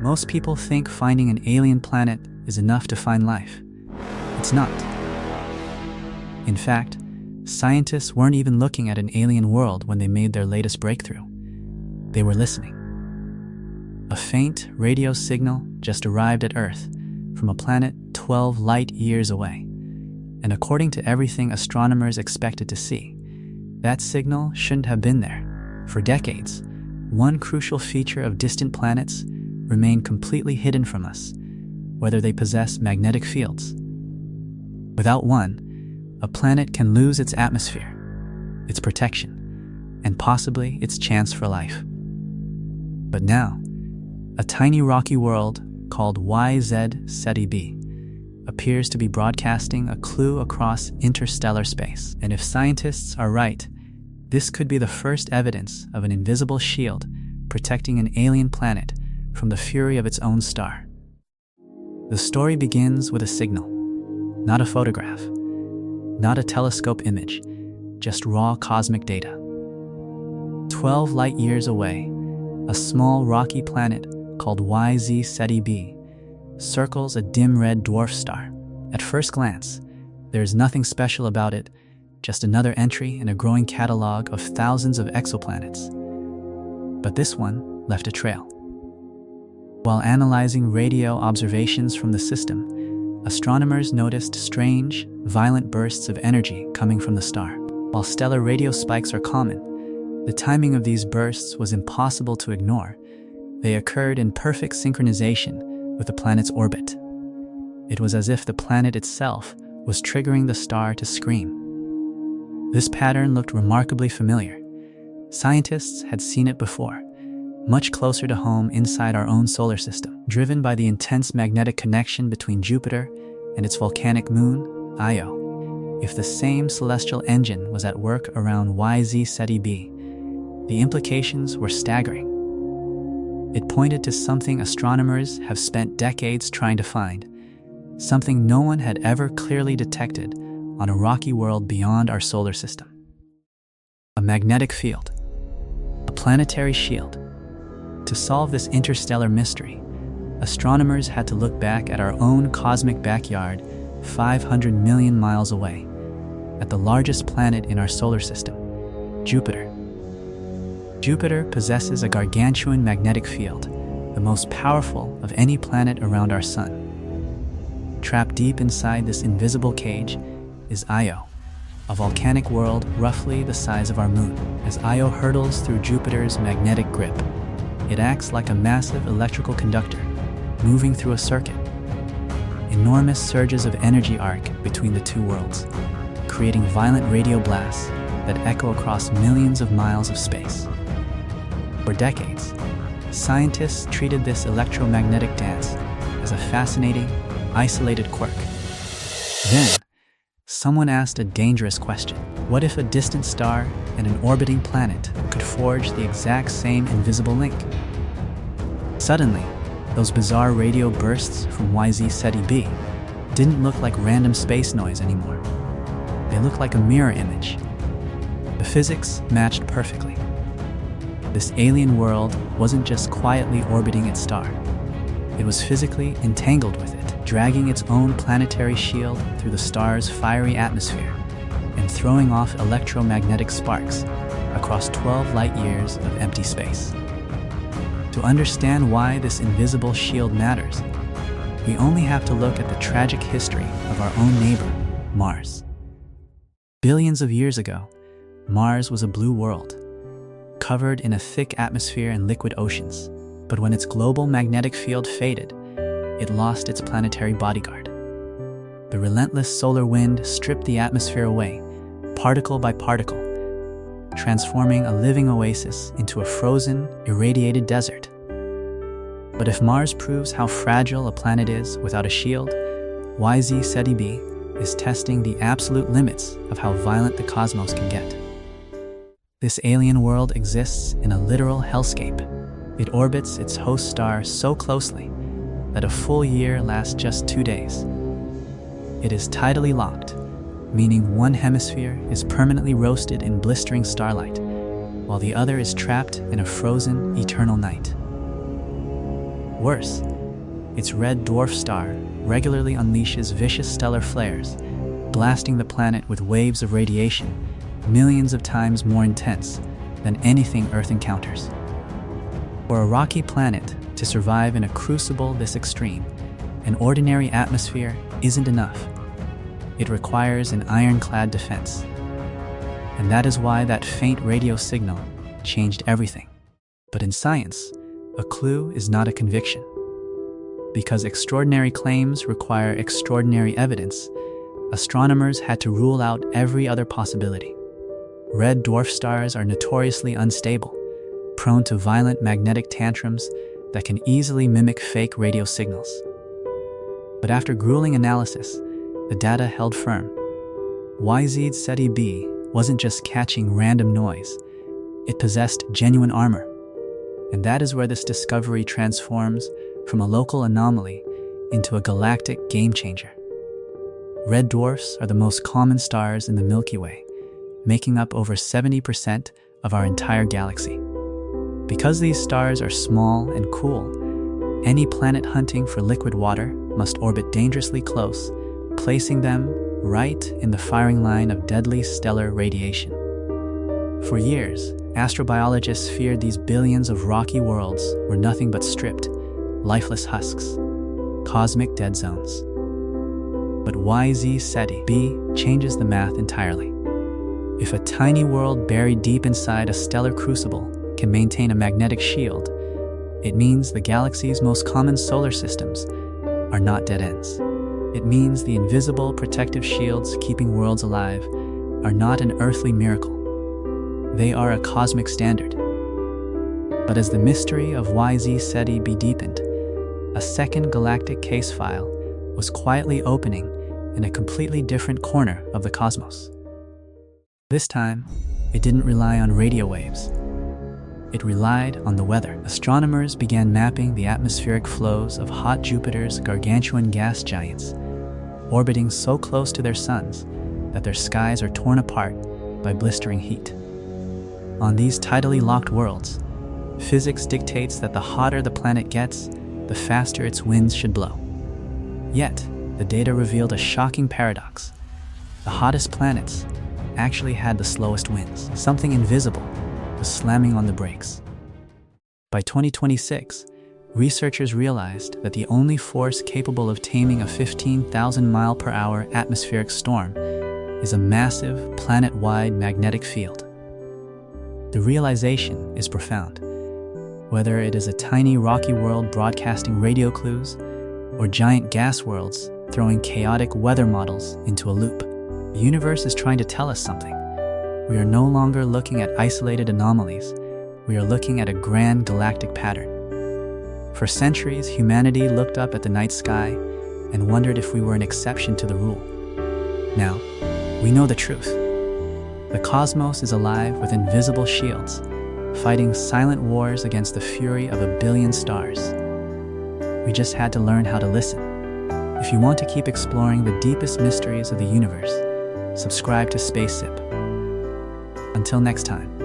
Most people think finding an alien planet is enough to find life. It's not. In fact, scientists weren't even looking at an alien world when they made their latest breakthrough. They were listening. A faint radio signal just arrived at Earth from a planet 12 light years away. And according to everything astronomers expected to see, that signal shouldn't have been there. For decades, one crucial feature of distant planets remained completely hidden from us, whether they possess magnetic fields. Without one, a planet can lose its atmosphere, its protection, and possibly its chance for life. But now, a tiny rocky world called YZ Ceti b appears to be broadcasting a clue across interstellar space. And if scientists are right, this could be the first evidence of an invisible shield protecting an alien planet from the fury of its own star. The story begins with a signal, not a photograph, not a telescope image, just raw cosmic data. 12 light years away, a small rocky planet called YZ Ceti b circles a dim red dwarf star. At first glance, there's nothing special about it, just another entry in a growing catalog of thousands of exoplanets. But this one left a trail. While analyzing radio observations from the system, astronomers noticed strange, violent bursts of energy coming from the star. While stellar radio spikes are common, the timing of these bursts was impossible to ignore. They occurred in perfect synchronization with the planet's orbit. It was as if the planet itself was triggering the star to scream. This pattern looked remarkably familiar. Scientists had seen it before, much closer to home inside our own solar system. Driven by the intense magnetic connection between Jupiter and its volcanic moon, Io. If the same celestial engine was at work around YZ Ceti b, the implications were staggering. It pointed to something astronomers have spent decades trying to find, something no one had ever clearly detected on a rocky world beyond our solar system. A magnetic field, a planetary shield. To solve this interstellar mystery, astronomers had to look back at our own cosmic backyard 500 million miles away, at the largest planet in our solar system, Jupiter. Jupiter possesses a gargantuan magnetic field, the most powerful of any planet around our sun. Trapped deep inside this invisible cage is Io, a volcanic world roughly the size of our moon. As Io hurtles through Jupiter's magnetic grip, it acts like a massive electrical conductor, moving through a circuit. Enormous surges of energy arc between the two worlds, creating violent radio blasts that echo across millions of miles of space. For decades, scientists treated this electromagnetic dance as a fascinating, isolated quirk. Then, someone asked a dangerous question. What if a distant star and an orbiting planet could forge the exact same invisible link? Suddenly, those bizarre radio bursts from YZ Ceti b didn't look like random space noise anymore. They looked like a mirror image. The physics matched perfectly. This alien world wasn't just quietly orbiting its star. It was physically entangled with it, dragging its own planetary shield through the star's fiery atmosphere and throwing off electromagnetic sparks across 12 light years of empty space. To understand why this invisible shield matters, we only have to look at the tragic history of our own neighbor, Mars. Billions of years ago, Mars was a blue world, covered in a thick atmosphere and liquid oceans. But when its global magnetic field faded, it lost its planetary bodyguard. The relentless solar wind stripped the atmosphere away, particle by particle, transforming a living oasis into a frozen, irradiated desert. But if Mars proves how fragile a planet is without a shield, YZ Ceti b is testing the absolute limits of how violent the cosmos can get. This alien world exists in a literal hellscape. It orbits its host star so closely that a full year lasts just 2 days. It is tidally locked, meaning one hemisphere is permanently roasted in blistering starlight, while the other is trapped in a frozen, eternal night. Worse, its red dwarf star regularly unleashes vicious stellar flares, blasting the planet with waves of radiation millions of times more intense than anything Earth encounters. For a rocky planet to survive in a crucible this extreme, an ordinary atmosphere isn't enough. It requires an ironclad defense. And that is why that faint radio signal changed everything. But in science, a clue is not a conviction. Because extraordinary claims require extraordinary evidence, astronomers had to rule out every other possibility. Red dwarf stars are notoriously unstable, prone to violent magnetic tantrums that can easily mimic fake radio signals. But after grueling analysis, the data held firm. YZ Ceti b wasn't just catching random noise, it possessed genuine armor. And that is where this discovery transforms from a local anomaly into a galactic game-changer. Red dwarfs are the most common stars in the Milky Way, making up over 70% of our entire galaxy. Because these stars are small and cool, any planet hunting for liquid water must orbit dangerously close, placing them right in the firing line of deadly stellar radiation. For years, astrobiologists feared these billions of rocky worlds were nothing but stripped, lifeless husks, cosmic dead zones. But YZ Ceti b changes the math entirely. If a tiny world buried deep inside a stellar crucible can maintain a magnetic shield, it means the galaxy's most common solar systems are not dead ends. It means the invisible protective shields keeping worlds alive are not an earthly miracle. They are a cosmic standard. But as the mystery of YZ Ceti b deepened, a second galactic case file was quietly opening in a completely different corner of the cosmos. This time, it didn't rely on radio waves. It relied on the weather. Astronomers began mapping the atmospheric flows of hot Jupiter's gargantuan gas giants, orbiting so close to their suns that their skies are torn apart by blistering heat. On these tidally locked worlds, physics dictates that the hotter the planet gets, the faster its winds should blow. Yet, the data revealed a shocking paradox. The hottest planets actually had the slowest winds. Something invisible was slamming on the brakes. By 2026, researchers realized that the only force capable of taming a 15,000 mile per hour atmospheric storm is a massive planet-wide magnetic field. The realization is profound. Whether it is a tiny rocky world broadcasting radio clues, or giant gas worlds throwing chaotic weather models into a loop, the universe is trying to tell us something. We are no longer looking at isolated anomalies. We are looking at a grand galactic pattern. For centuries, humanity looked up at the night sky and wondered if we were an exception to the rule. Now, we know the truth. The cosmos is alive with invisible shields, fighting silent wars against the fury of a billion stars. We just had to learn how to listen. If you want to keep exploring the deepest mysteries of the universe, subscribe to Space Sip. Until next time.